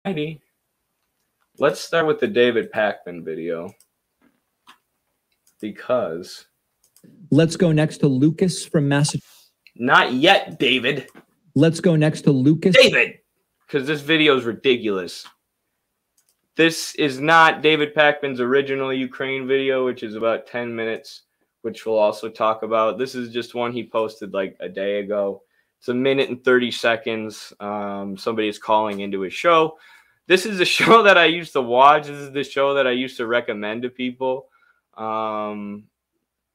Alrighty. Let's start with the David Pakman video. Because... Let's go next to Lucas from Massachusetts. Not yet, David. Let's go next to Lucas. David! Because this video is ridiculous. This is not David Pakman's original Ukraine video, which is about 10 minutes, which we'll also talk about. This is just one he posted like a day ago. It's 1 minute and 30 seconds. Somebody is calling into his show. This is a show that I used to watch. This is the show that I used to recommend to people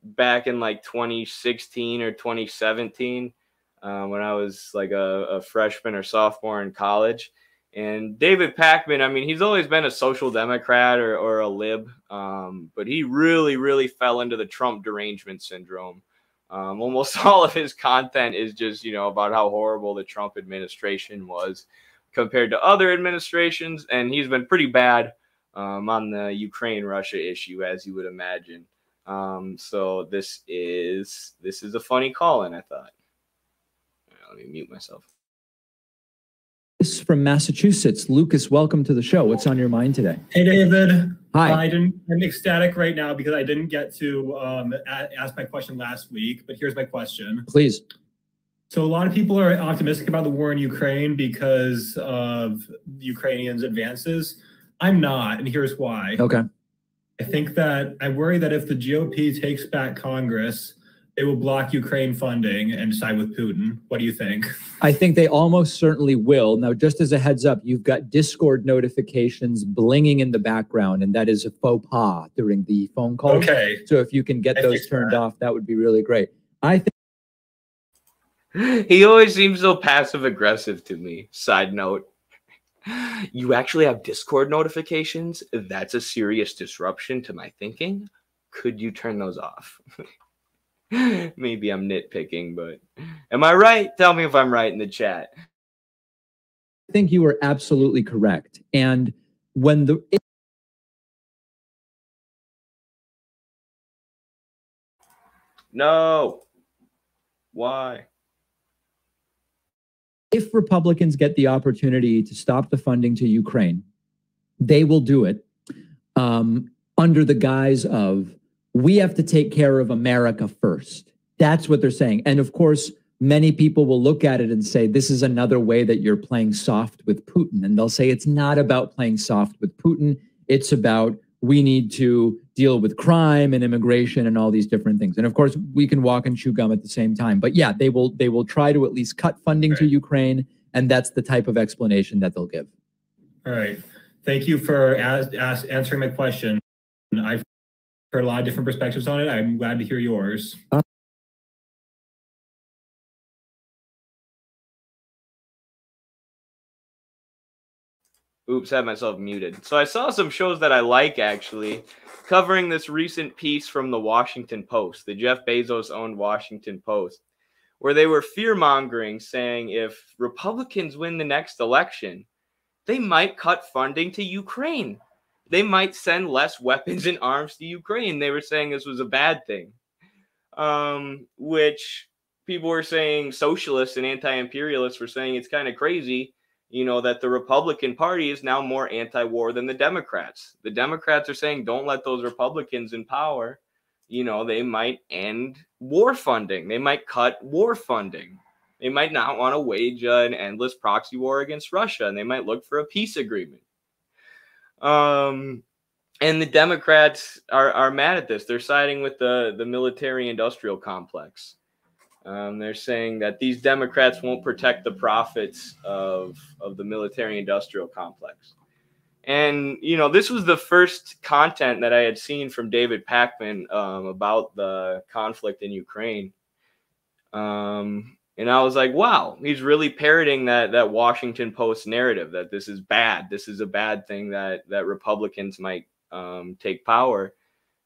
back in like 2016 or 2017 when I was like a freshman or sophomore in college. And David Pakman, I mean, he's always been a social democrat or a lib, but he really, really fell into the Trump derangement syndrome. Almost all of his content is just, you know, about how horrible the Trump administration was compared to other administrations. And he's been pretty bad on the Ukraine-Russia issue, as you would imagine. So this is a funny call-in, I thought. Let me mute myself. From Massachusetts. Lucas, welcome to the show. What's on your mind today? Hey, David. Hi. I'm ecstatic right now because I didn't get to ask my question last week, but here's my question. Please. So a lot of people are optimistic about the war in Ukraine because of Ukrainians' advances. I'm not, and here's why. Okay. I worry that if the GOP takes back Congress, they will block Ukraine funding and side with Putin. What do you think? I think they almost certainly will. Now, just as a heads up, you've got Discord notifications blinging in the background, and that is a faux pas during the phone call. Okay. So if you can get those turned off, that would be really great. I think he always seems so passive aggressive to me. Side note. You actually have Discord notifications? That's a serious disruption to my thinking. Could you turn those off? Maybe I'm nitpicking, but am I right? Tell me if I'm right in the chat. I think you are absolutely correct. And when No. Why? If Republicans get the opportunity to stop the funding to Ukraine, they will do it under the guise of, we have to take care of America first. That's what they're saying. And of course, many people will look at it and say, this is another way that you're playing soft with Putin. And they'll say, it's not about playing soft with Putin. It's about, we need to deal with crime and immigration and all these different things. And of course, we can walk and chew gum at the same time. But yeah, they will try to at least cut funding to Ukraine. And that's the type of explanation that they'll give. All right. Thank you for answering my question. I've heard a lot of different perspectives on it. I'm glad to hear yours. Oops, had myself muted. So I saw some shows that I like, actually, covering this recent piece from the Washington Post, the Jeff Bezos-owned Washington Post, where they were fear-mongering, saying if Republicans win the next election, they might cut funding to Ukraine. They might send less weapons and arms to Ukraine. They were saying this was a bad thing, which people were saying, socialists and anti-imperialists were saying it's kind of crazy, you know, that the Republican Party is now more anti-war than the Democrats. The Democrats are saying, don't let those Republicans in power. You know, they might end war funding. They might cut war funding. They might not want to wage an endless proxy war against Russia, and they might look for a peace agreement. And the Democrats are mad at this. They're siding with the military-industrial complex. They're saying that these Democrats won't protect the profits of the military-industrial complex. And, you know, this was the first content that I had seen from David Pakman about the conflict in Ukraine. And I was like, wow, he's really parroting that Washington Post narrative that this is bad. This is a bad thing that Republicans might take power,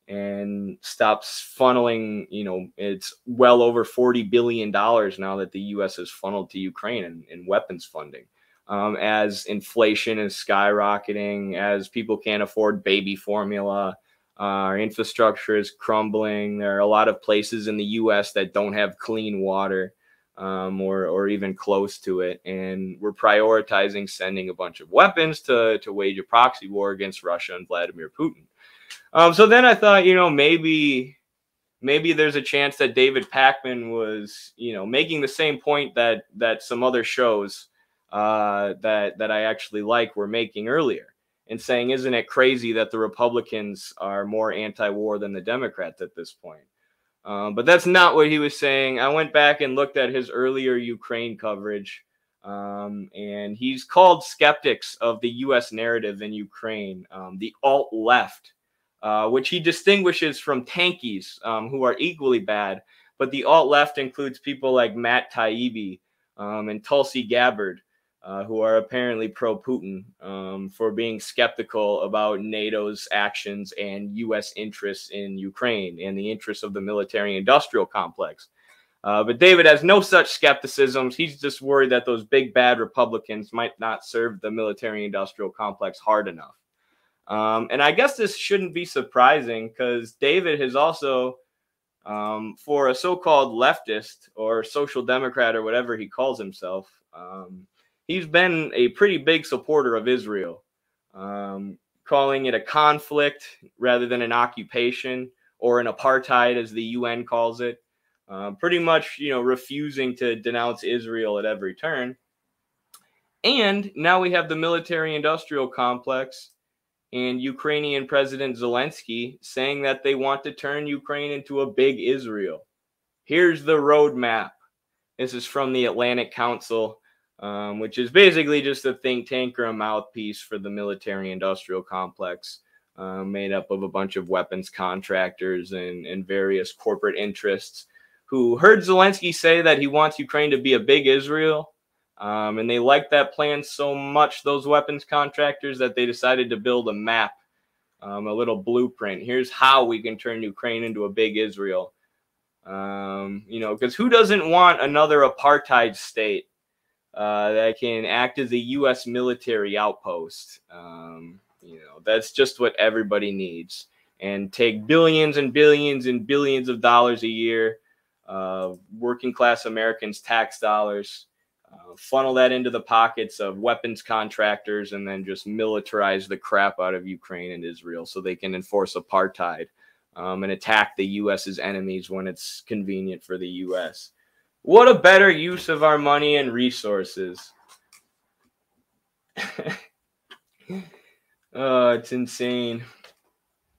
and stops funneling, you know, it's well over $40 billion now that the U.S. has funneled to Ukraine in weapons funding. As inflation is skyrocketing, as people can't afford baby formula, our infrastructure is crumbling. There are a lot of places in the U.S. that don't have clean water. or even close to it. And we're prioritizing sending a bunch of weapons to wage a proxy war against Russia and Vladimir Putin. So then I thought, maybe there's a chance that David Pakman was, making the same point that some other shows that I actually like were making earlier, and saying, isn't it crazy that the Republicans are more anti-war than the Democrats at this point? But that's not what he was saying. I went back and looked at his earlier Ukraine coverage, and he's called skeptics of the U.S. narrative in Ukraine the alt-left, which he distinguishes from tankies, who are equally bad. But the alt-left includes people like Matt Taibbi and Tulsi Gabbard, who are apparently pro-Putin, for being skeptical about NATO's actions and U.S. interests in Ukraine and the interests of the military-industrial complex. But David has no such skepticisms. He's just worried that those big bad Republicans might not serve the military-industrial complex hard enough. And I guess this shouldn't be surprising, because David has also, for a so-called leftist or social democrat or whatever he calls himself, he's been a pretty big supporter of Israel, calling it a conflict rather than an occupation, or an apartheid as the UN calls it. Pretty much, refusing to denounce Israel at every turn. And now we have the military-industrial complex and Ukrainian President Zelensky saying that they want to turn Ukraine into a big Israel. Here's the roadmap. This is from the Atlantic Council, which is basically just a think tank or a mouthpiece for the military-industrial complex, made up of a bunch of weapons contractors and various corporate interests who heard Zelensky say that he wants Ukraine to be a big Israel. And they liked that plan so much, those weapons contractors, that they decided to build a map, a little blueprint. Here's how we can turn Ukraine into a big Israel. Because who doesn't want another apartheid state that can act as a U.S. military outpost? That's just what everybody needs. And take billions and billions and billions of dollars a year, working class Americans' tax dollars, funnel that into the pockets of weapons contractors, and then just militarize the crap out of Ukraine and Israel so they can enforce apartheid and attack the U.S.'s enemies when it's convenient for the U.S. What a better use of our money and resources. Oh, it's insane.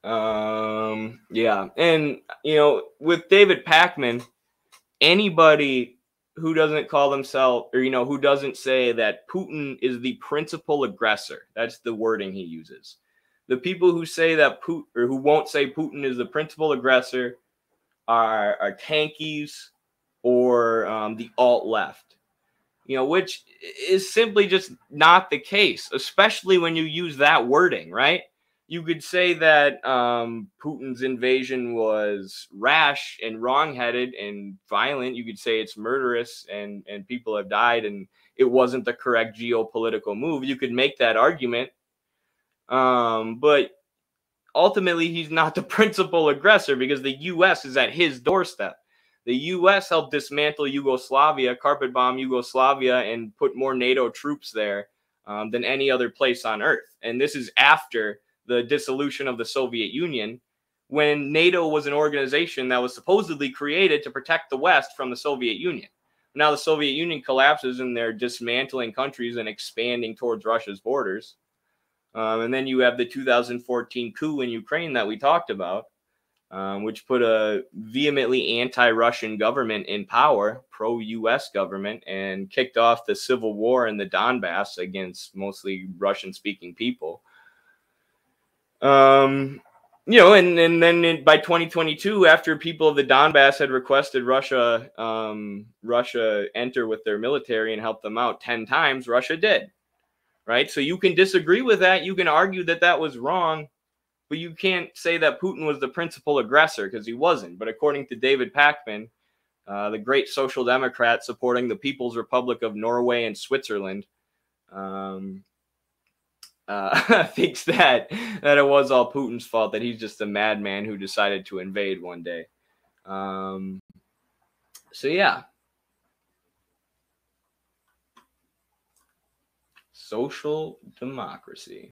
Yeah. And, with David Pakman, anybody who doesn't call themselves, or, who doesn't say that Putin is the principal aggressor, that's the wording he uses. The people who say that Putin, or who won't say Putin is the principal aggressor, are tankies or the alt-left, which is simply just not the case, especially when you use that wording, right? You could say that Putin's invasion was rash and wrongheaded and violent. You could say it's murderous and people have died and it wasn't the correct geopolitical move. You could make that argument. But ultimately, he's not the principal aggressor because the U.S. is at his doorstep. The U.S. helped dismantle Yugoslavia, carpet bomb Yugoslavia, and put more NATO troops there than any other place on earth. And this is after the dissolution of the Soviet Union, when NATO was an organization that was supposedly created to protect the West from the Soviet Union. Now the Soviet Union collapses and they're dismantling countries and expanding towards Russia's borders. And then you have the 2014 coup in Ukraine that we talked about, which put a vehemently anti-Russian government in power, pro-U.S. government, and kicked off the civil war in the Donbass against mostly Russian-speaking people. And then by 2022, after people of the Donbass had requested Russia enter with their military and help them out 10 times, Russia did, right? So you can disagree with that. You can argue that that was wrong, but you can't say that Putin was the principal aggressor, because he wasn't. But according to David Pakman, the great social democrat supporting the People's Republic of Norway and Switzerland, thinks that it was all Putin's fault, that he's just a madman who decided to invade one day. So yeah, social democracy.